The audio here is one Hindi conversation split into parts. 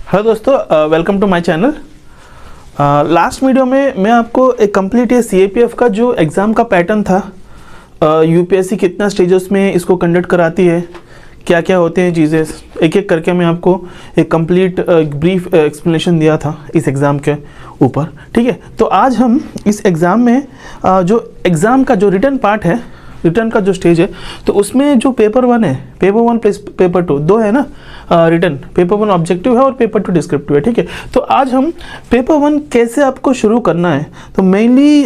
हेलो दोस्तों, welcome to my channel. Last video में मैं आपको एक कंप्लीट ये CAPF का जो एग्ज़ाम का पैटर्न था, यूपीएससी कितना स्टेजेस में इसको कंडक्ट कराती है, क्या क्या होते हैं चीज़ें, एक एक करके मैं आपको एक कंप्लीट ब्रीफ एक्सप्लेनेशन दिया था इस एग्ज़ाम के ऊपर। ठीक है, तो आज हम इस एग्ज़ाम में जो एग्ज़ाम का जो रिटर्न पार्ट है, रिटर्न का जो स्टेज है, तो उसमें जो पेपर 1 है, पेपर 1 प्लस पेपर 2 दो है ना रिटर्न। पेपर 1 ऑब्जेक्टिव है और पेपर 2 डिस्क्रिप्टिव है। ठीक है, तो आज हम पेपर 1 कैसे आपको शुरू करना है। तो मेनली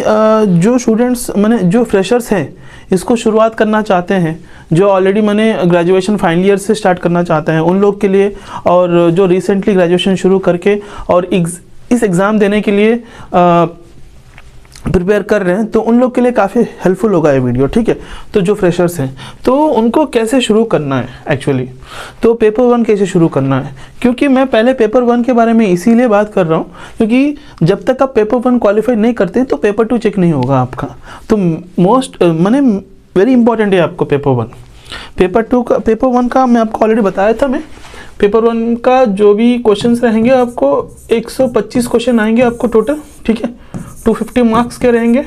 जो स्टूडेंट्स मैंने जो फ्रेशर्स हैं इसको शुरुआत करना चाहते हैं, जो ऑलरेडी मैंने ग्रेजुएशन फाइनल ईयर से स्टार्ट करना चाहते हैं उन लोग के लिए, और जो रिसेंटली ग्रेजुएशन शुरू करके और इस एग्ज़ाम देने के लिए प्रिपेयर कर रहे हैं, तो उन लोग के लिए काफ़ी हेल्पफुल होगा ये वीडियो। ठीक है, तो जो फ्रेशर्स हैं तो उनको कैसे शुरू करना है एक्चुअली, तो पेपर 1 कैसे शुरू करना है, क्योंकि मैं पहले पेपर 1 के बारे में इसीलिए बात कर रहा हूँ क्योंकि जब तक आप पेपर 1 क्वालिफाई नहीं करते तो पेपर 2 चेक नहीं होगा आपका। तो मैंने वेरी इंपॉर्टेंट है आपको पेपर 1। पेपर 1 का मैं आपको ऑलरेडी बताया था। मैं पेपर 1 का जो भी क्वेश्चंस रहेंगे आपको 125 क्वेश्चन आएंगे आपको टोटल। ठीक है, 250 मार्क्स के रहेंगे,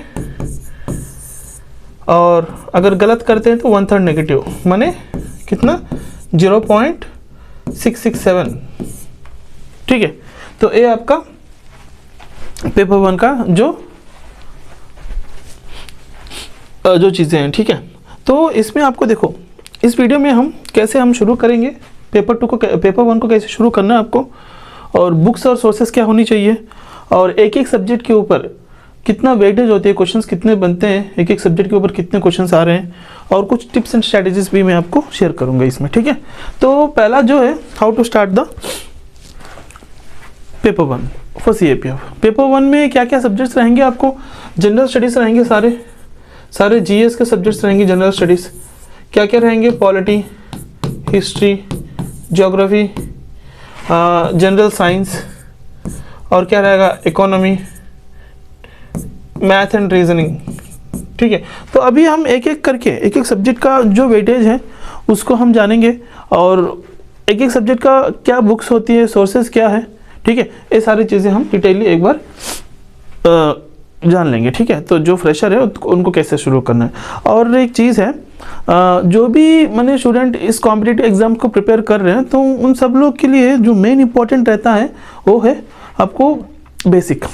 और अगर गलत करते हैं तो 1/3 नेगेटिव, माने कितना 0.667। ठीक है, तो ये आपका पेपर 1 का जो चीज़ें हैं। ठीक है, तो इसमें आपको देखो इस वीडियो में हम कैसे शुरू करेंगे पेपर 1 को कैसे शुरू करना है आपको, और बुक्स और सोर्सेस क्या होनी चाहिए, और एक एक सब्जेक्ट के ऊपर कितना वेटेज होती है, क्वेश्चंस कितने बनते हैं, एक एक सब्जेक्ट के ऊपर कितने क्वेश्चंस आ रहे हैं, और कुछ टिप्स एंड स्ट्रैटेजीज भी मैं आपको शेयर करूंगा इसमें। ठीक है, तो पहला जो है how to start the paper 1 for CAPF। Paper 1 में क्या क्या सब्जेक्ट्स रहेंगे आपको, जनरल स्टडीज़ रहेंगे, सारे GS के सब्जेक्ट्स रहेंगे। जनरल स्टडीज़ क्या क्या रहेंगे, polity, history, geography, general science, और क्या रहेगा इकोनॉमी, मैथ एंड रीजनिंग। ठीक है, तो अभी हम एक एक करके एक एक सब्जेक्ट का जो वेटेज है उसको हम जानेंगे, और एक एक सब्जेक्ट का क्या बुक्स होती है, सोर्सेज क्या है। ठीक है, ये सारी चीज़ें हम डिटेयली एक बार जान लेंगे। ठीक है, तो जो फ्रेशर है उनको कैसे शुरू करना है। और एक चीज़ है, जो भी मैंने स्टूडेंट इस कॉम्पिटिटिव एग्ज़ाम को प्रिपेयर कर रहे हैं, तो उन सब लोग के लिए जो मेन इंपॉर्टेंट रहता है वो है आपको बेसिक।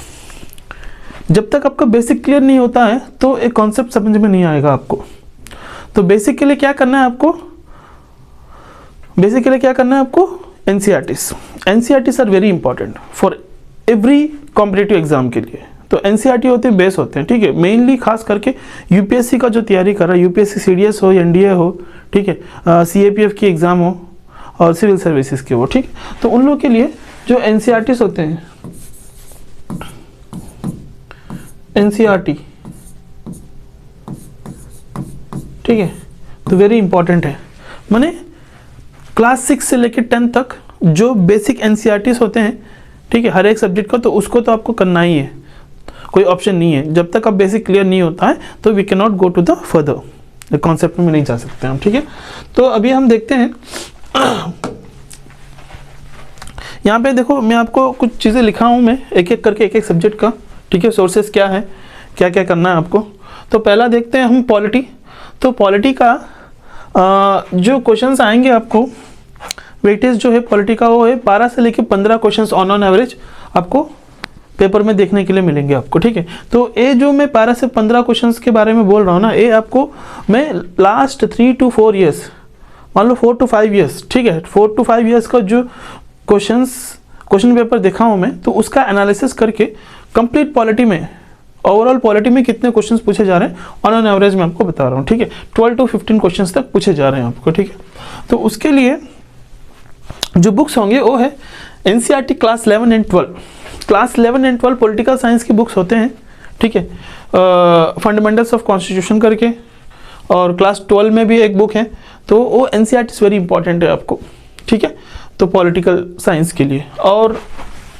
जब तक आपका बेसिक क्लियर नहीं होता है तो एक कॉन्सेप्ट समझ में नहीं आएगा आपको। तो बेसिक के लिए क्या करना है आपको, NCERTs are very important for every competitive exam के लिए। तो NCERT होते हैं, बेस होते हैं। ठीक है, मेनली खास करके यूपीएससी का जो तैयारी कर रहा है, यूपीएससी CDS हो, NDA हो, ठीक है, CAPF की एग्ज़ाम हो, और सिविल सर्विसेज के हो। ठीक, तो उन लोग के लिए जो NCERTs होते हैं, NCERT, ठीक है, तो वेरी इंपॉर्टेंट है। माने क्लास 6 से लेकर 10 तक जो बेसिक NCERTs होते हैं, ठीक है, हर एक सब्जेक्ट का, तो उसको तो आपको करना ही है, कोई ऑप्शन नहीं है। जब तक आप बेसिक क्लियर नहीं होता है तो we can not go to the further concept में नहीं जा सकते हम। ठीक है, तो अभी हम देखते हैं यहाँ पे देखो, मैं आपको कुछ चीज़ें लिखा हूँ, मैं एक एक करके एक एक सब्जेक्ट का। ठीक है, सोर्सेस क्या है, क्या क्या करना है आपको। तो पहला देखते हैं हम पॉलिटी। तो पॉलिटी का जो क्वेश्चंस आएंगे आपको, वेटेज जो है पॉलिटी का वो है 12 से लेकर 15 क्वेश्चंस ऑन एवरेज आपको पेपर में देखने के लिए मिलेंगे आपको। ठीक है, तो ये जो मैं 12 से 15 क्वेश्चंस के बारे में बोल रहा हूँ ना, ये आपको मैं लास्ट 3 to 4 ईयर्स, मान लो 4 to 5 ईयर्स, ठीक है, 4 to 5 ईयर्स का जो क्वेश्चन पेपर देखा हूँ मैं, तो उसका एनालिसिस करके कंप्लीट पॉलिटी में, ओवरऑल पॉलिटी में कितने क्वेश्चंस पूछे जा रहे हैं ऑन एवरेज मैं आपको बता रहा हूँ। ठीक है, 12 to 15 क्वेश्चंस तक पूछे जा रहे हैं आपको। ठीक है, तो उसके लिए जो बुक्स होंगे वो है NCERT class 11 and 12। Class 11 and 12 political science की बुक्स होते हैं। ठीक है, फंडामेंटल्स ऑफ कॉन्स्टिट्यूशन करके, और क्लास 12 में भी एक बुक है, तो वो NCERT वेरी इंपॉर्टेंट है आपको। ठीक है, तो पॉलिटिकल साइंस के लिए। और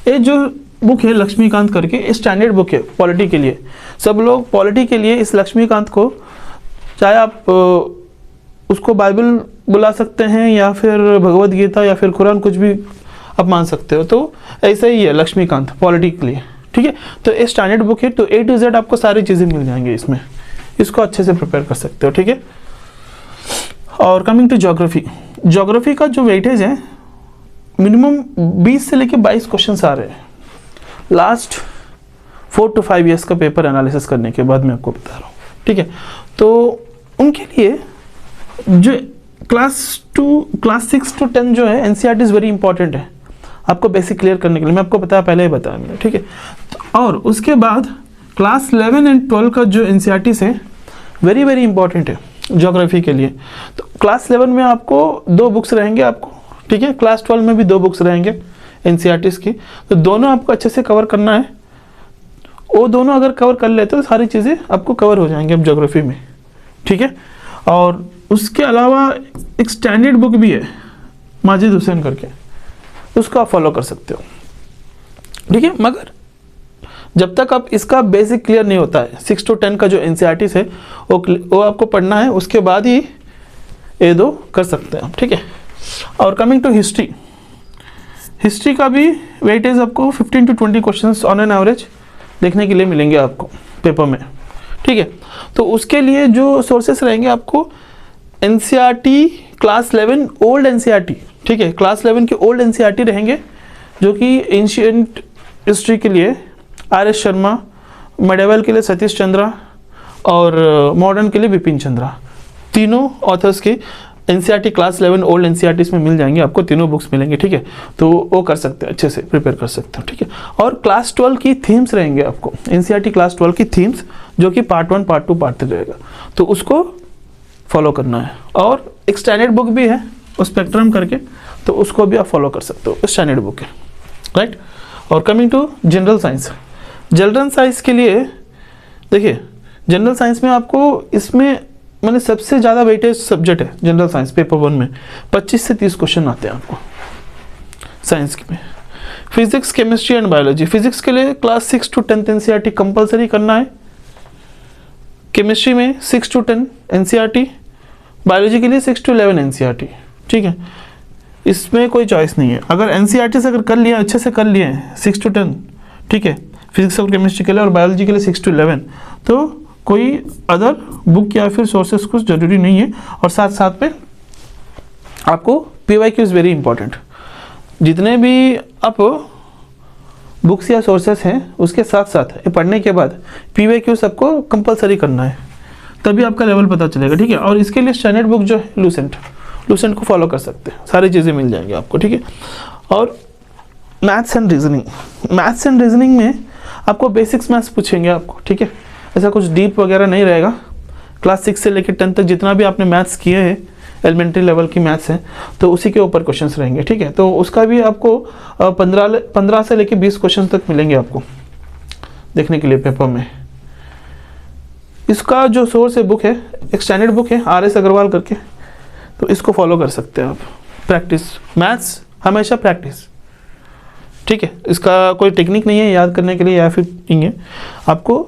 ये जो बुक है लक्ष्मीकांत करके, स्टैंडर्ड बुक है पॉलिटी के लिए। सब लोग पॉलिटी के लिए इस लक्ष्मीकांत को, चाहे आप उसको बाइबल बुला सकते हैं या फिर भगवद गीता या फिर कुरान, कुछ भी आप मान सकते हो। तो ऐसा ही है लक्ष्मीकांत पॉलिटी के लिए, ठीक है। तो ये स्टैंडर्ड बुक है, तो A to Z आपको सारी चीज़ें मिल जाएंगी इसमें, इसको अच्छे से प्रिपेयर कर सकते हो, ठीक है। और कमिंग टू ज्योग्राफी, ज्योग्राफी का जो वेटेज है मिनिमम 20 से लेके 22 क्वेश्चन आ रहे हैं लास्ट 4 to 5 ईयर्स का पेपर एनालिसिस करने के बाद, मैं आपको बता रहा हूँ, ठीक है। तो उनके लिए जो क्लास 6 to 10 जो है NCERT इज़ वेरी इंपॉर्टेंट है आपको बेसिक क्लियर करने के लिए, मैं आपको बताया पहले ही बताया मैंने, ठीक है। तो और उसके बाद क्लास 11 and 12 का जो NCERT है वेरी वेरी इंपॉर्टेंट है ज्योग्राफी के लिए। तो क्लास 11 में आपको 2 बुक्स रहेंगे आपको, ठीक है। क्लास 12 में भी 2 बुक्स रहेंगे NCERT की, तो दोनों आपको अच्छे से कवर करना है। वो दोनों अगर कवर कर लेते तो सारी चीज़ें आपको कवर हो जाएंगी अब ज्योग्राफी में, ठीक है। और उसके अलावा एक स्टैंडर्ड बुक भी है माजिद हुसैन करके, उसको आप फॉलो कर सकते हो, ठीक है। मगर जब तक आप इसका बेसिक क्लियर नहीं होता है 6 to 10 का जो NCERT है वो आपको पढ़ना है, उसके बाद ही ये 2 कर सकते हैं आप, ठीक है। और कमिंग टू हिस्ट्री, हिस्ट्री का भी वेटेज आपको 15 to 20 questions on an average देखने के लिए मिलेंगे आपको पेपर में, ठीक है। तो उसके लिए जो सोर्सेस रहेंगे आपको NCERT क्लास 11 ओल्ड NCERT, ठीक है। क्लास 11 के ओल्ड NCERT रहेंगे जो कि एंशियंट हिस्ट्री के लिए RS शर्मा, मेडिवल के लिए सतीश चंद्रा और मॉडर्न के लिए विपिन चंद्रा, तीनों ऑथर्स के NCERT क्लास 11 ओल्ड NCERT इसमें मिल जाएंगे आपको, तीनों बुक्स मिलेंगे, ठीक है। तो वो कर सकते हैं, अच्छे से प्रिपेयर कर सकते हो, ठीक है। और क्लास 12 की थीम्स रहेंगे आपको, NCERT क्लास 12 की थीम्स जो कि पार्ट 1 पार्ट 2 पार्ट 3 रहेगा, तो उसको फॉलो करना है। और एक स्टैंडर्ड बुक भी है उस स्पेक्ट्रम करके, तो उसको भी आप फॉलो कर सकते हो, स्टैंडर्ड बुक है, राइट। और coming to general science, general science के लिए देखिए जनरल साइंस में आपको इसमें मैंने सबसे ज़्यादा वेटेज सब्जेक्ट है जनरल साइंस, पेपर 1 में 25 से 30 क्वेश्चन आते हैं आपको साइंस में। Physics, chemistry and biology, physics के लिए क्लास 6 to 10 NCERT कंपलसरी करना है, केमिस्ट्री में 6 to 10 NCERT, बायोलॉजी के लिए 6 to 11 NCERT, ठीक है। इसमें कोई चॉइस नहीं है, अगर NCERT से अगर कर लिया अच्छे से कर लिए 6 to 10, ठीक है, फिजिक्स और केमिस्ट्री के लिए और बायोलॉजी के लिए 6 to 11, तो कोई अदर बुक या फिर सोर्सेस कुछ ज़रूरी नहीं है। और साथ साथ में आपको PYQ इज़ वेरी इंपॉर्टेंट, जितने भी आप बुक्स या सोर्सेस हैं उसके साथ साथ ये पढ़ने के बाद PYQ सबको कंपलसरी करना है, तभी आपका लेवल पता चलेगा, ठीक है। और इसके लिए स्टैंडर्ड बुक जो है लूसेंट को फॉलो कर सकते हैं, सारी चीज़ें मिल जाएंगी आपको, ठीक है। और मैथ्स एंड रीजनिंग में आपको बेसिक्स मैथ्स पूछेंगे आपको, ठीक है। ऐसा कुछ डीप वगैरह नहीं रहेगा, क्लास 6 से लेकर 10 तक जितना भी आपने मैथ्स किए हैं एलिमेंट्री लेवल की मैथ्स हैं, तो उसी के ऊपर क्वेश्चंस रहेंगे, ठीक है। तो उसका भी आपको 15 से लेकर 20 क्वेश्चन तक मिलेंगे आपको देखने के लिए पेपर में। इसका जो सोर्स है बुक है, एक स्टैंडर्ड बुक है RS अग्रवाल करके, तो इसको फॉलो कर सकते हैं आप। प्रैक्टिस, मैथ्स हमेशा प्रैक्टिस, ठीक है। इसका कोई टेक्निक नहीं है याद करने के लिए या फिर नहीं है, आपको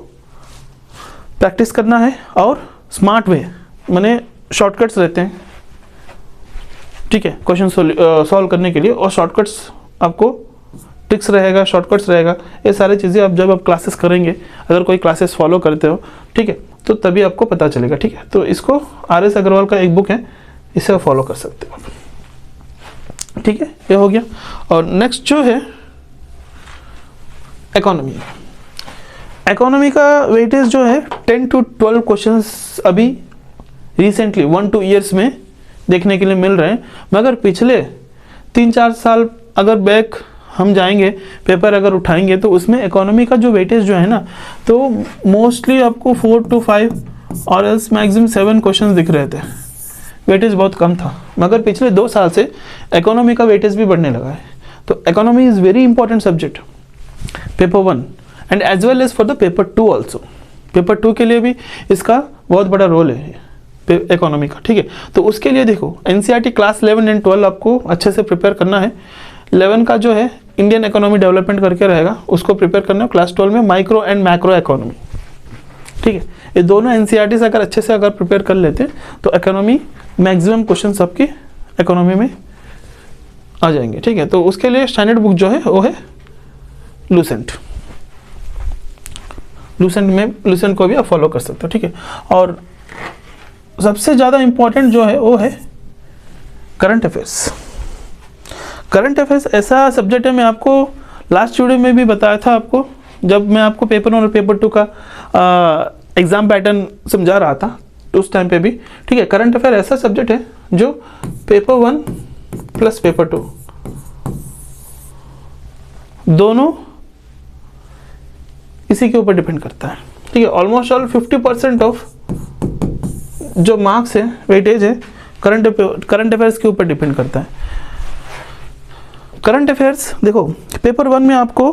प्रैक्टिस करना है और स्मार्ट वे, माने शॉर्टकट्स रहते हैं, ठीक है, क्वेश्चन सॉल्व करने के लिए। और शॉर्टकट्स आपको ट्रिक्स रहेगा, शॉर्टकट्स रहेगा, ये सारी चीज़ें आप जब आप क्लासेस करेंगे, अगर कोई क्लासेस फॉलो करते हो, ठीक है, तो तभी आपको पता चलेगा, ठीक है। तो इसको RS अग्रवाल का एक बुक है, इसे आप फॉलो कर सकते हो, ठीक है। ये हो गया। और नेक्स्ट जो है इकोनॉमी का वेटेज जो है 10 to 12 क्वेश्चंस अभी रिसेंटली 1-2 ईयर्स में देखने के लिए मिल रहे हैं, मगर पिछले 3-4 साल अगर बैक हम जाएंगे, पेपर अगर उठाएंगे, तो उसमें इकोनॉमी का जो वेटेज जो है ना, तो मोस्टली आपको 4 to 5 और एल्स मैक्सिमम 7 क्वेश्चंस दिख रहे थे, वेटेज बहुत कम था। मगर पिछले 2 साल से इकोनॉमी का वेटेज भी बढ़ने लगा है। तो economy is very important subject paper 1 and as well as for the paper 2 also. Paper 2 के लिए भी इसका बहुत बड़ा रोल है इकोनॉमी का, ठीक है। तो उसके लिए देखो NCERT क्लास 11 एंड 12 आपको अच्छे से प्रिपेयर करना है। 11 का जो है इंडियन इकोनॉमी डेवलपमेंट करके रहेगा, उसको प्रिपेयर करना है। क्लास 12 में माइक्रो एंड मैक्रो इकोनॉमी, ठीक है। ये दोनों NCERT से अगर अच्छे से अगर प्रिपेयर कर लेते हैं तो इकोनॉमी मैक्सिमम क्वेश्चन आपकी इकोनॉमी में आ जाएंगे, ठीक है। तो उसके लिए स्टैंडर्ड बुक जो है वो है लूसेंट। लूसेंट को भी आप फॉलो कर सकते हो, ठीक है। और सबसे ज़्यादा इम्पोर्टेंट जो है वो है करंट अफेयर्स। करंट अफेयर्स ऐसा सब्जेक्ट है, मैं आपको लास्ट वीडियो में भी बताया था आपको, जब मैं आपको पेपर 1 और पेपर 2 का एग्ज़ाम पैटर्न समझा रहा था उस टाइम पे भी, ठीक है। करंट अफेयर ऐसा सब्जेक्ट है जो पेपर 1 प्लस पेपर 2 दोनों इसी के ऊपर डिपेंड करता है, ठीक है। ऑलमोस्ट ऑल 50% ऑफ जो मार्क्स है, वेटेज है, करंट अफेयर्स के ऊपर डिपेंड करता है। करंट अफेयर्स देखो, पेपर 1 में आपको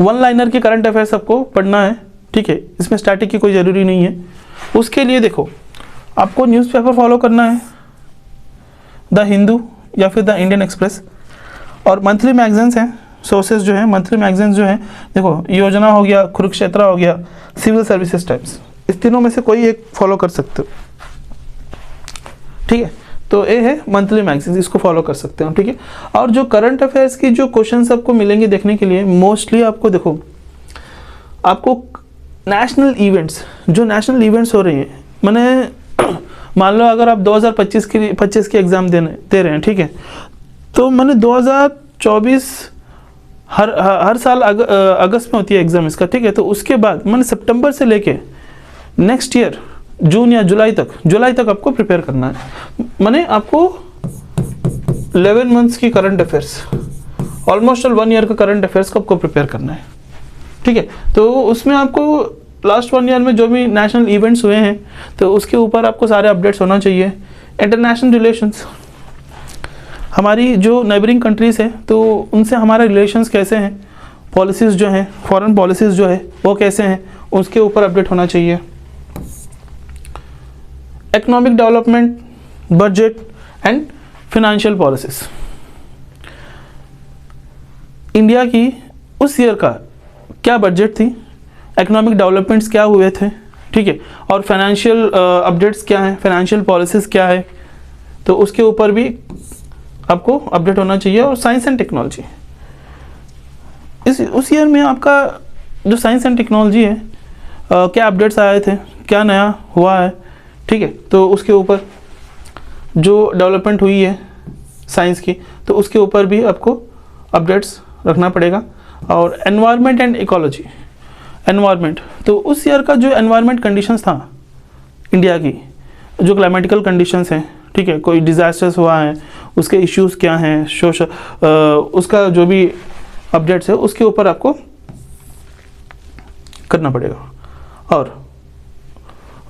1 लाइनर के करंट अफेयर्स आपको पढ़ना है, ठीक है। इसमें स्टैटिक की कोई ज़रूरी नहीं है। उसके लिए देखो, आपको न्यूज़पेपर फॉलो करना है, द हिंदू या फिर द इंडियन एक्सप्रेस, और मंथली मैगजीन्स हैं, सोर्सेज जो हैं मंथली मैगजीन्स जो हैं, देखो योजना हो गया, कुरुक्षेत्र हो गया, सिविल सर्विसेज टाइम्स, इस तीनों में से कोई एक फॉलो कर सकते हो, ठीक है। तो ये है मंथली मैगजीन्स, इसको फॉलो कर सकते हो, ठीक है। और जो करंट अफेयर्स की जो क्वेश्चंस आपको मिलेंगे देखने के लिए, मोस्टली आपको देखो, आपको नेशनल इवेंट्स, जो नेशनल इवेंट्स हो रही हैं, मैंने मान लो अगर आप 2025 की एग्ज़ाम दे रहे हैं, ठीक है, तो मैंने 2024 हर साल अगस्त में होती है एग्ज़ाम इसका, ठीक है। तो उसके बाद मैंने सितंबर से लेके नेक्स्ट ईयर जून या जुलाई तक आपको प्रिपेयर करना है। मैंने आपको 11 मंथ्स की current affairs, almost all 1 year का करंट अफेयर्स को आपको प्रिपेयर करना है, ठीक है। तो उसमें आपको लास्ट 1 ईयर में जो भी नेशनल इवेंट्स हुए हैं, तो उसके ऊपर आपको सारे अपडेट्स होना चाहिए। इंटरनेशनल रिलेशंस, हमारी जो नेबरिंग कंट्रीज़ हैं, तो उनसे हमारे रिलेशंस कैसे हैं, पॉलिसीज़ जो हैं, फॉरेन पॉलिसीज़ जो है वो कैसे हैं, उसके ऊपर अपडेट होना चाहिए। Economic development, budget and financial policies, India की उस ईयर का क्या बजट थी, इकोनॉमिक डेवलपमेंट्स क्या हुए थे, ठीक है, और फाइनेंशियल अपडेट्स क्या हैं, फाइनेंशियल पॉलिसीज़ क्या है, तो उसके ऊपर भी आपको अपडेट होना चाहिए। और साइंस एंड टेक्नोलॉजी, उस ईयर में आपका जो साइंस एंड टेक्नोलॉजी है, क्या अपडेट्स आए थे, क्या नया हुआ है, ठीक है, तो उसके ऊपर जो डेवलपमेंट हुई है साइंस की, तो उसके ऊपर भी आपको अपडेट्स रखना पड़ेगा। और एनवायरनमेंट एंड इकोलॉजी, एनवायरनमेंट, तो उस ईयर का जो एनवायरनमेंट कंडीशंस था इंडिया की, जो क्लाइमेटिकल कंडीशंस हैं, ठीक है, कोई डिज़ास्टर्स हुआ है, उसके इश्यूज़ क्या हैं, उसका जो भी अपडेट्स है उसके ऊपर आपको करना पड़ेगा। और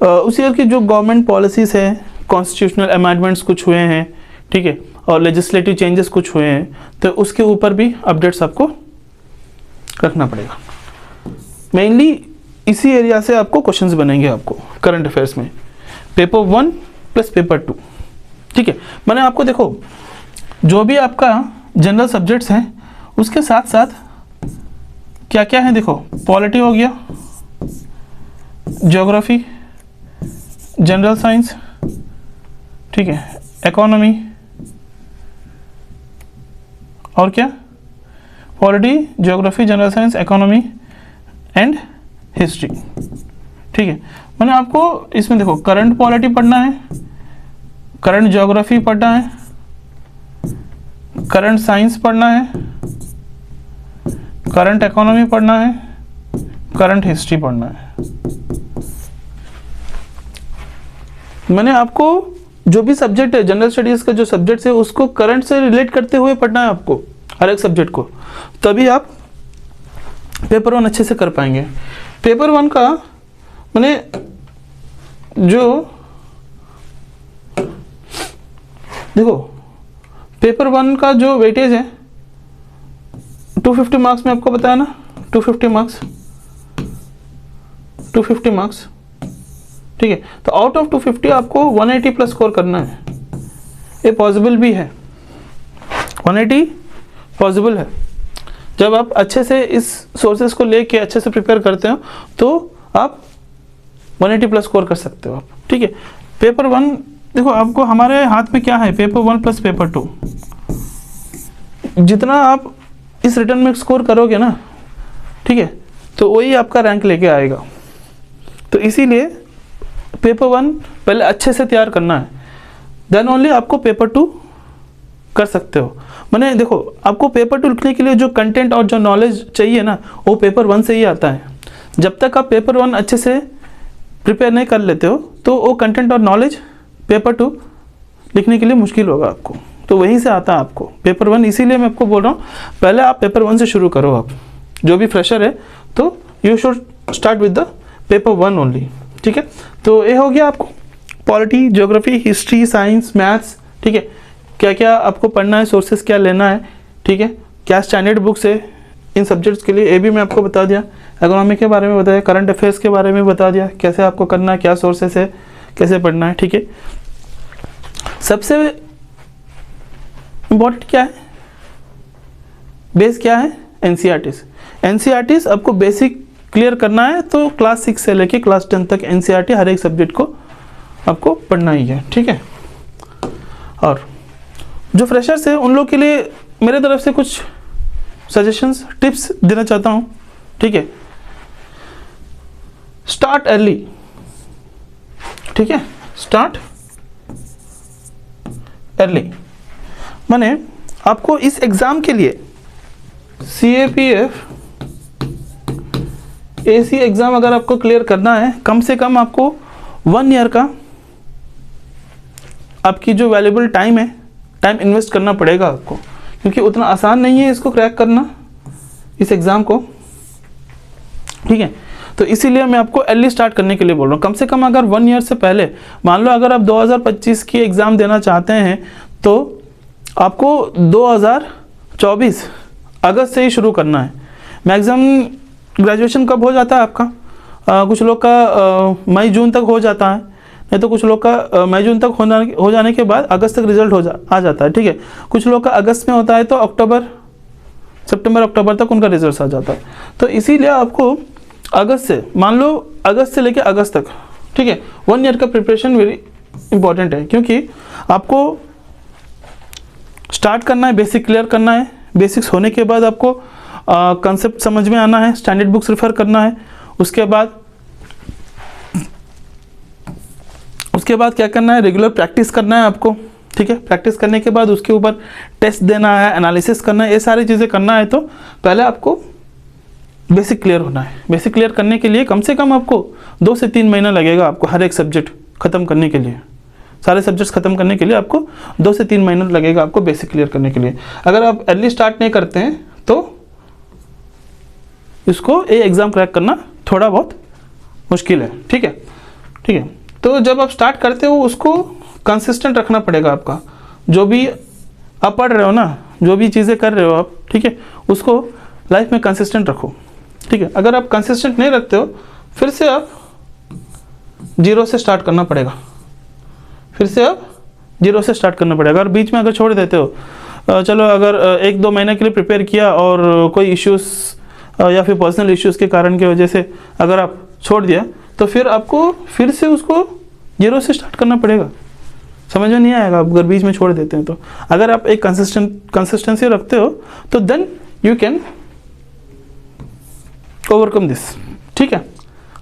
उस ईयर की जो गवर्नमेंट पॉलिसीज़ है, कॉन्स्टिट्यूशनल अमेंडमेंट्स कुछ हुए हैं, ठीक है, और लेजिस्लेटिव चेंजेस कुछ हुए हैं, तो उसके ऊपर भी अपडेट्स आपको रखना पड़ेगा। मेनली इसी एरिया से आपको क्वेश्चंस बनेंगे आपको करंट अफेयर्स में, पेपर 1 प्लस पेपर 2, ठीक है। मैंने आपको देखो, जो भी आपका जनरल सब्जेक्ट्स हैं उसके साथ साथ क्या क्या है, देखो पॉलिटी हो गया, ज्योग्राफी, जनरल साइंस, ठीक है, इकोनॉमी, और क्या, polity, geography, general science, economy and history, ठीक है। मैंने आपको इसमें देखो करंट पॉलिटी पढ़ना है, करंट ज्योग्राफी पढ़ना है, करंट साइंस पढ़ना है, करंट इकोनॉमी पढ़ना है, करंट हिस्ट्री पढ़ना है। मैंने आपको जो भी सब्जेक्ट है, जनरल स्टडीज़ का जो सब्जेक्ट है, उसको करंट से रिलेट करते हुए पढ़ना है आपको, हर एक सब्जेक्ट को, तभी आप पेपर 1 अच्छे से कर पाएंगे। पेपर 1 का मैंने जो देखो, पेपर 1 का जो वेटेज है 250 मार्क्स में आपको बताया ना, 250 मार्क्स, ठीक है। तो आउट ऑफ 250 आपको 180 प्लस स्कोर करना है। ये पॉसिबल भी है, 180 पॉसिबल है। जब आप अच्छे से इस सोर्सेज को लेके अच्छे से प्रिपेयर करते हो तो आप 180 प्लस स्कोर कर सकते हो आप, ठीक है। पेपर 1 देखो, आपको हमारे हाथ में क्या है, पेपर 1 प्लस पेपर 2, जितना आप इस रिटर्न में स्कोर करोगे ना, ठीक है, तो वही आपका रैंक लेके आएगा। तो इसीलिए पेपर 1 पहले अच्छे से तैयार करना है, देन ओनली आपको पेपर 2 कर सकते हो। मैंने देखो, आपको पेपर 2 लिखने के लिए जो कंटेंट और जो नॉलेज चाहिए ना, वो पेपर 1 से ही आता है। जब तक आप पेपर 1 अच्छे से प्रिपेयर नहीं कर लेते हो तो वो कंटेंट और नॉलेज पेपर 2 लिखने के लिए मुश्किल होगा आपको। तो वहीं से आता है आपको पेपर 1। इसीलिए मैं आपको बोल रहा हूँ पहले आप पेपर 1 से शुरू करो। आप जो भी फ्रेशर है तो you should start with the paper 1 only, ठीक है। तो ये हो गया आपको polity, geography, history, science, maths, ठीक है, क्या क्या आपको पढ़ना है, सोर्सेस क्या लेना है, ठीक है, क्या स्टैंडर्ड बुक्स है इन सब्जेक्ट्स के लिए, ये भी मैं आपको बता दिया। इकोनॉमी के बारे में बताया, करंट अफेयर्स के बारे में बता दिया, कैसे आपको करना है, क्या सोर्सेस है, कैसे पढ़ना है, ठीक है। सबसे इम्पोर्टेंट क्या है, बेस क्या है, एनसीईआरटीज। एनसीईआरटीज आपको बेसिक क्लियर करना है तो क्लास 6 से लेके क्लास 10 तक एनसीईआरटी हर एक सब्जेक्ट को आपको पढ़ना ही है, ठीक है। और जो फ्रेशर्स है उन लोग के लिए मेरे तरफ से कुछ सजेशंस, टिप्स देना चाहता हूँ, ठीक है। स्टार्ट अर्ली, ठीक है, स्टार्ट अर्ली। माने आपको इस एग्जाम के लिए CAPF AC एग्जाम अगर आपको क्लियर करना है, कम से कम आपको 1 ईयर का आपकी जो वैल्यूबल टाइम है, टाइम इन्वेस्ट करना पड़ेगा आपको, क्योंकि उतना आसान नहीं है इसको क्रैक करना, इस एग्ज़ाम को, ठीक है। तो इसीलिए मैं आपको अर्ली स्टार्ट करने के लिए बोल रहा हूँ। कम से कम अगर 1 ईयर से पहले, मान लो अगर आप 2025 की एग्ज़ाम देना चाहते हैं तो आपको 2024 अगस्त से ही शुरू करना है। मैक्सिमम ग्रेजुएशन कब हो जाता है आपका, कुछ लोग का मई जून तक हो जाता है, नहीं तो कुछ लोग का मई जून तक हो जाने के बाद अगस्त तक रिजल्ट आ जाता है, ठीक है। कुछ लोग का अगस्त में होता है तो सितंबर अक्टूबर तक उनका रिजल्ट आ जाता है। तो इसीलिए आपको अगस्त से, मान लो अगस्त से लेकर अगस्त तक, ठीक है, 1 ईयर का प्रिपरेशन वेरी इंपॉर्टेंट है, क्योंकि आपको स्टार्ट करना है, बेसिक क्लियर करना है। बेसिक्स होने के बाद आपको कंसेप्ट समझ में आना है, स्टैंडर्ड बुक्स रेफर करना है। उसके बाद क्या करना है, रेगुलर प्रैक्टिस करना है आपको, ठीक है। प्रैक्टिस करने के बाद उसके ऊपर टेस्ट देना है, एनालिसिस करना है, ये सारी चीज़ें करना है। तो पहले आपको बेसिक क्लियर होना है। बेसिक क्लियर करने के लिए कम से कम आपको 2 से 3 महीना लगेगा आपको हर एक सब्जेक्ट ख़त्म करने के लिए। सारे सब्जेक्ट्स ख़त्म करने के लिए आपको 2 से 3 महीना लगेगा आपको बेसिक क्लियर करने के लिए। अगर आप अर्ली स्टार्ट नहीं करते हैं तो इसको ये एग्ज़ाम क्रैक करना थोड़ा बहुत मुश्किल है, ठीक है, ठीक है। तो जब आप स्टार्ट करते हो उसको कंसिस्टेंट रखना पड़ेगा आपका। जो भी आप पढ़ रहे हो ना, जो भी चीज़ें कर रहे हो आप, ठीक है, उसको लाइफ में कंसिस्टेंट रखो, ठीक है। अगर आप कंसिस्टेंट नहीं रखते हो फिर से आप 0 से स्टार्ट करना पड़ेगा, फिर से आप 0 से स्टार्ट करना पड़ेगा। और बीच में अगर छोड़ देते हो, चलो अगर 1-2 महीने के लिए प्रिपेयर किया और कोई इश्यूज़ या फिर पर्सनल इश्यूज़ के कारण की वजह से अगर आप छोड़ दिया तो फिर आपको फिर से उसको 0 से स्टार्ट करना पड़ेगा। समझ में नहीं आएगा आप अगर बीच में छोड़ देते हैं तो। अगर आप एक कंसिस्टेंसी रखते हो तो then you can overcome this, ठीक है।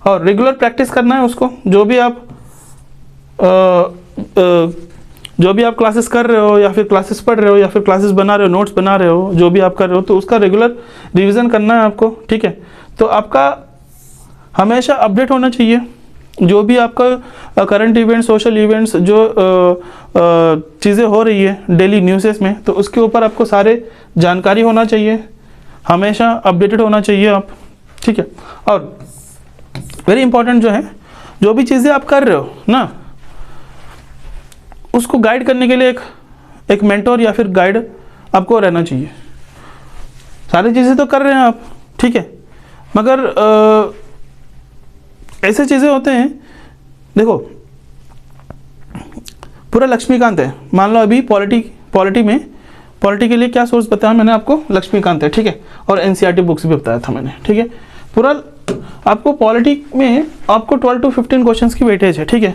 और रेगुलर प्रैक्टिस करना है उसको। जो भी आप क्लासेस कर रहे हो या फिर क्लासेस पढ़ रहे हो या फिर क्लासेस बना रहे हो, नोट्स बना रहे हो, जो भी आप कर रहे हो, तो उसका रेगुलर रिवीजन करना है आपको, ठीक है। तो आपका हमेशा अपडेट होना चाहिए। जो भी आपका करंट इवेंट्स, सोशल इवेंट्स, जो चीज़ें हो रही है डेली न्यूज़ेस में, तो उसके ऊपर आपको सारे जानकारी होना चाहिए, हमेशा अपडेटेड होना चाहिए आप, ठीक है। और वेरी इंपॉर्टेंट जो है, जो भी चीज़ें आप कर रहे हो ना, उसको गाइड करने के लिए एक मेंटोर या फिर गाइड आपको रहना चाहिए। सारी चीज़ें तो कर रहे हैं आप, ठीक है, मगर ऐसे चीज़ें होते हैं, देखो पूरा लक्ष्मीकांत है। मान लो अभी पॉलिटी के लिए क्या सोर्स बताया मैंने आपको, लक्ष्मीकांत है, ठीक है, और एनसीईआरटी बुक्स भी बताया था मैंने, ठीक है। पूरा आपको पॉलिटी में आपको 12 to 15 क्वेश्चंस की वेटेज है, ठीक है।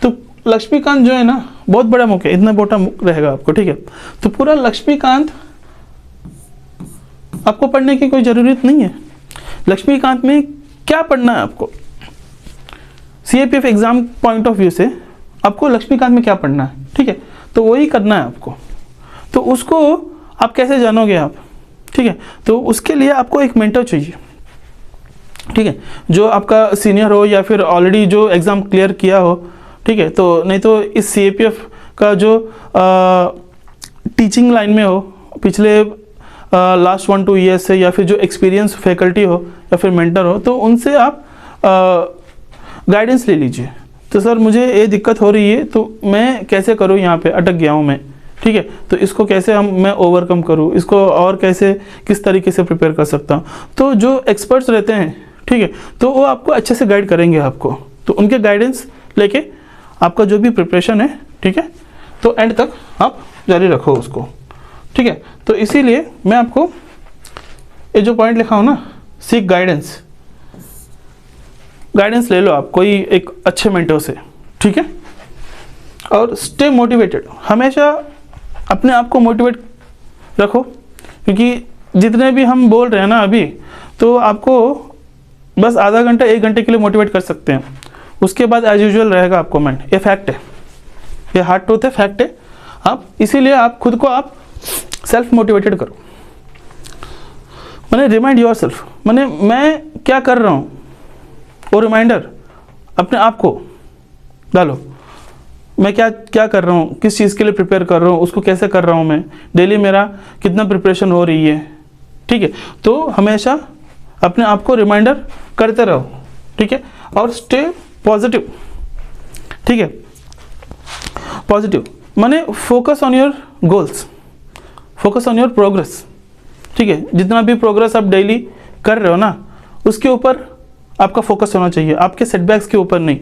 तो लक्ष्मीकांत जो है ना, बहुत बड़ा मुख है, इतना मोटा मुख रहेगा आपको, ठीक है। तो पूरा लक्ष्मीकांत आपको पढ़ने की कोई ज़रूरत नहीं है। लक्ष्मीकांत में क्या पढ़ना है आपको, CAPF exam point of view से आपको लक्ष्मीकांत में क्या पढ़ना है, ठीक है, तो वही करना है आपको। तो उसको आप कैसे जानोगे आप, ठीक है, तो उसके लिए आपको एक मेंटर चाहिए, ठीक है, जो आपका सीनियर हो या फिर ऑलरेडी जो एग्ज़ाम क्लियर किया हो, ठीक है, तो नहीं तो इस CAPF का जो टीचिंग लाइन में हो पिछले लास्ट 1-2 ईयर्स से, या फिर जो एक्सपीरियंस फैकल्टी हो या फिर मेंटर हो, तो उनसे आप गाइडेंस ले लीजिए। तो सर मुझे ये दिक्कत हो रही है, तो मैं कैसे करूँ, यहाँ पे अटक गया हूँ मैं, ठीक है, तो इसको कैसे मैं ओवरकम करूँ, इसको और कैसे किस तरीके से प्रिपेयर कर सकता हूँ। तो जो एक्सपर्ट्स रहते हैं, ठीक है, तो वो आपको अच्छे से गाइड करेंगे आपको, तो उनके गाइडेंस लेके आपका जो भी प्रिपरेशन है, ठीक है, तो एंड तक आप जारी रखो उसको, ठीक है। तो इसीलिए मैं आपको ये जो पॉइंट लिखा हूँ ना, सीक गाइडेंस, गाइडेंस ले लो आप कोई एक अच्छे मेंटर से, ठीक है, और स्टे मोटिवेटेड, हमेशा अपने आप को मोटिवेट रखो, क्योंकि जितने भी हम बोल रहे हैं ना अभी, तो आपको बस आधा घंटा 1 घंटे के लिए मोटिवेट कर सकते हैं, उसके बाद एज यूजुअल रहेगा आपको माइंड। ये फैक्ट है, ये हार्ड ट्रूथ है, फैक्ट है। आप इसीलिए आप खुद को आप सेल्फ मोटिवेटेड करो, मैंने रिमाइंड योर सेल्फ, मैंने मैं क्या कर रहा हूँ वो रिमाइंडर अपने आप को डालो, मैं क्या क्या कर रहा हूँ, किस चीज़ के लिए प्रिपेयर कर रहा हूँ, उसको कैसे कर रहा हूँ मैं, डेली मेरा कितना प्रिपरेशन हो रही है, ठीक है। तो हमेशा अपने आप को रिमाइंडर करते रहो, ठीक है, और स्टे पॉजिटिव, ठीक है, पॉजिटिव माने focus on your goals, focus on your progress, ठीक है, जितना भी प्रोग्रेस आप डेली कर रहे हो ना, उसके ऊपर आपका फोकस होना चाहिए, आपके सेटबैक्स के ऊपर नहीं।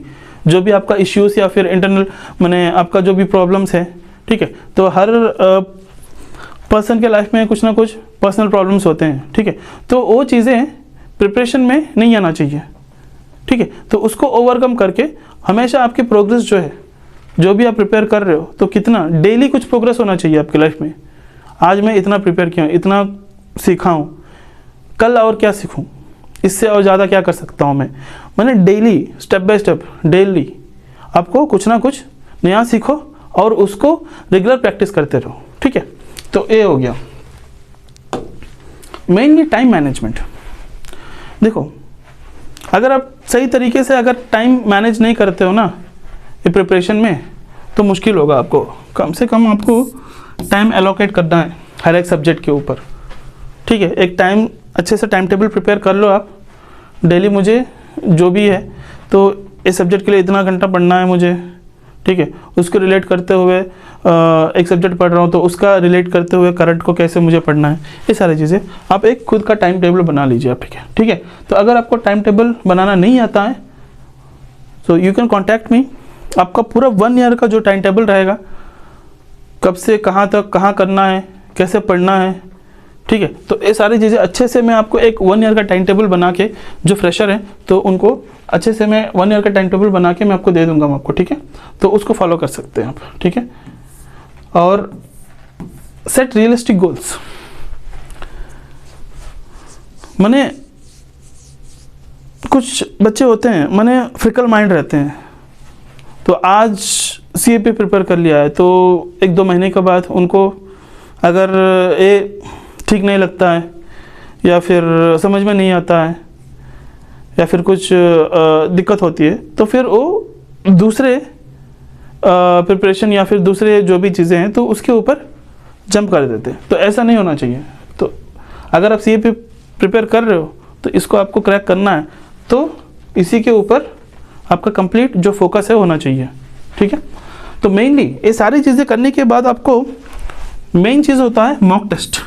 जो भी आपका इश्यूज या फिर इंटरनल माने आपका जो भी प्रॉब्लम्स है, ठीक है, तो हर पर्सन के लाइफ में कुछ ना कुछ पर्सनल प्रॉब्लम्स होते हैं, ठीक है, तो वो चीज़ें प्रिपरेशन में नहीं आना चाहिए, ठीक है, तो उसको ओवरकम करके हमेशा आपकी प्रोग्रेस जो है, जो भी आप प्रिपेयर कर रहे हो, तो कितना डेली कुछ प्रोग्रेस होना चाहिए आपकी लाइफ में। आज मैं इतना प्रिपेयर किया हूँ, इतना सीखा हूँ, कल और क्या सीखूँ, इससे और ज़्यादा क्या कर सकता हूँ मैंने daily step by step daily आपको कुछ ना कुछ नया सीखो और उसको रेगुलर प्रैक्टिस करते रहो, ठीक है। तो ये हो गया मेनली टाइम मैनेजमेंट। देखो अगर आप सही तरीके से अगर टाइम मैनेज नहीं करते हो ना ये प्रिपरेशन में, तो मुश्किल होगा आपको। कम से कम आपको टाइम एलोकेट करना है हर एक सब्जेक्ट के ऊपर, ठीक है। एक टाइम अच्छे से टाइम टेबल प्रिपेयर कर लो आप, डेली मुझे जो भी है तो इस सब्जेक्ट के लिए इतना घंटा पढ़ना है मुझे, ठीक है, उसको रिलेट करते हुए एक सब्जेक्ट पढ़ रहा हूँ तो उसका रिलेट करते हुए करंट को कैसे मुझे पढ़ना है, ये सारी चीज़ें आप एक खुद का टाइम टेबल बना लीजिए आप, ठीक है, ठीक है। तो अगर आपको टाइम टेबल बनाना नहीं आता है तो यू कैन कॉन्टैक्ट मी, आपका पूरा 1 ईयर का जो टाइम टेबल रहेगा, कब से कहाँ तक कहाँ करना है, कैसे पढ़ना है, ठीक है, तो ये सारी चीज़ें अच्छे से मैं आपको एक 1 ईयर का टाइम टेबल बना के, जो फ्रेशर हैं तो उनको अच्छे से मैं 1 ईयर का टाइम टेबल बना के मैं आपको दे दूंगा आपको, ठीक है, तो उसको फॉलो कर सकते हैं आप, ठीक है। और सेट रियलिस्टिक गोल्स, माने कुछ बच्चे होते हैं माने फिकल माइंड रहते हैं, तो आज CAP प्रिपेयर कर लिया है तो 1-2 महीने के बाद उनको अगर ये ठीक नहीं लगता है या फिर समझ में नहीं आता है या फिर कुछ दिक्कत होती है, तो फिर वो दूसरे प्रिपरेशन या फिर दूसरे जो भी चीज़ें हैं तो उसके ऊपर जंप कर देते हैं। तो ऐसा नहीं होना चाहिए। तो अगर आप CAP प्रिपेयर कर रहे हो तो इसको आपको क्रैक करना है, तो इसी के ऊपर आपका कंप्लीट जो फोकस है होना चाहिए, ठीक है। तो मेनली ये सारी चीज़ें करने के बाद आपको मेन चीज़ होता है मॉक टेस्ट।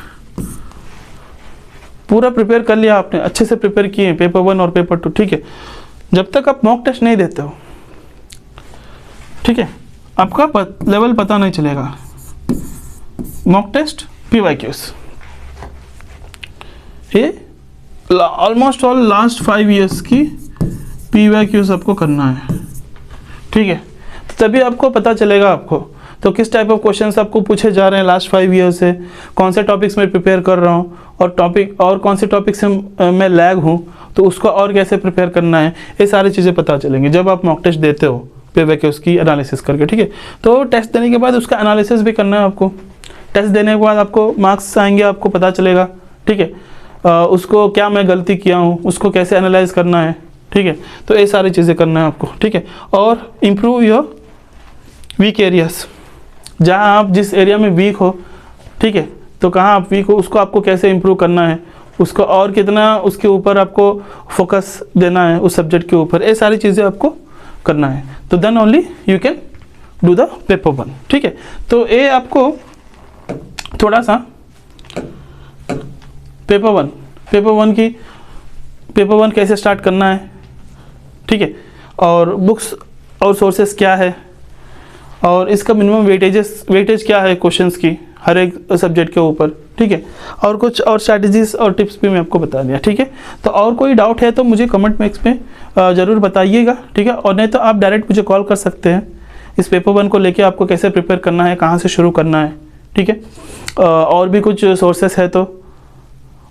पूरा प्रिपेयर कर लिया आपने, अच्छे से प्रिपेयर किए पेपर 1 और पेपर 2, ठीक है, जब तक आप मॉक टेस्ट नहीं देते हो, ठीक है, आपका लेवल पता नहीं चलेगा। मॉक टेस्ट PYQs, ये ऑलमोस्ट ऑल लास्ट 5 ईयर्स की PYQs आपको करना है, ठीक है, तो तभी आपको पता चलेगा आपको। तो किस टाइप ऑफ क्वेश्चंस आपको पूछे जा रहे हैं लास्ट 5 ईयर्स से, कौन से टॉपिक्स में प्रिपेयर कर रहा हूँ, और कौन से टॉपिक से मैं लैग हूँ, तो उसको और कैसे प्रिपेयर करना है, ये सारी चीज़ें पता चलेंगी जब आप मॉक टेस्ट देते हो पे बैक उसकी एनालिसिस करके, ठीक है। तो टेस्ट देने के बाद उसका एनालिसिस भी करना है आपको। टेस्ट देने के बाद आपको मार्क्स आएंगे, आपको पता चलेगा, ठीक है, उसको क्या मैं गलती किया हूँ, उसको कैसे एनालाइज करना है, ठीक है। तो ये सारी चीज़ें करना है आपको, ठीक है। और इम्प्रूव योर वीक एरियाज, जहाँ आप जिस एरिया में वीक हो, ठीक है, तो कहाँ आप वीक हो उसको आपको कैसे इम्प्रूव करना है, उसको और कितना उसके ऊपर आपको फोकस देना है उस सब्जेक्ट के ऊपर, ये सारी चीज़ें आपको करना है। तो then only you can do the paper 1, ठीक है। तो ये आपको थोड़ा सा पेपर वन कैसे स्टार्ट करना है, ठीक है, और बुक्स और सोर्सेस क्या है, और इसका मिनिमम वेटेज क्या है क्वेश्चंस की हर एक सब्जेक्ट के ऊपर, ठीक है, और कुछ और स्ट्रैटेजीज और टिप्स भी मैं आपको बता दिया, ठीक है। तो और कोई डाउट है तो मुझे कमेंट बॉक्स में ज़रूर बताइएगा, ठीक है, और नहीं तो आप डायरेक्ट मुझे कॉल कर सकते हैं इस पेपर 1 को लेके, आपको कैसे प्रिपेयर करना है, कहाँ से शुरू करना है, ठीक है। और भी कुछ सोर्सेस है तो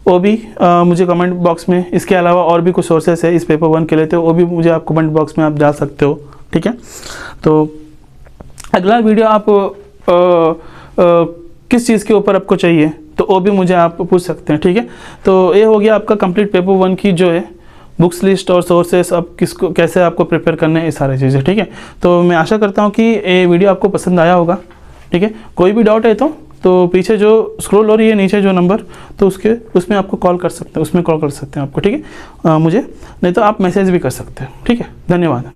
वो भी मुझे कमेंट बॉक्स में, इसके अलावा और भी कुछ सोर्सेस है इस पेपर 1 के लिए, तो वो भी मुझे आप कमेंट बॉक्स में आप डाल सकते हो, ठीक है। तो अगला वीडियो आप किस चीज़ के ऊपर आपको चाहिए तो वो भी मुझे आप पूछ सकते हैं, ठीक है। तो ये हो गया आपका कंप्लीट पेपर 1 की जो है बुक्स लिस्ट और सोर्सेस, अब किसको कैसे आपको प्रिपेयर करने हैं, ये सारी चीज़ें, ठीक है। तो मैं आशा करता हूँ कि ये वीडियो आपको पसंद आया होगा, ठीक है। कोई भी डाउट है तो पीछे जो स्क्रॉल हो रही है नीचे जो नंबर, तो उसमें आपको कॉल कर सकते हैं, उसमें कॉल कर सकते हैं आपको, ठीक है, मुझे, नहीं तो आप मैसेज भी कर सकते हैं, ठीक है। धन्यवाद।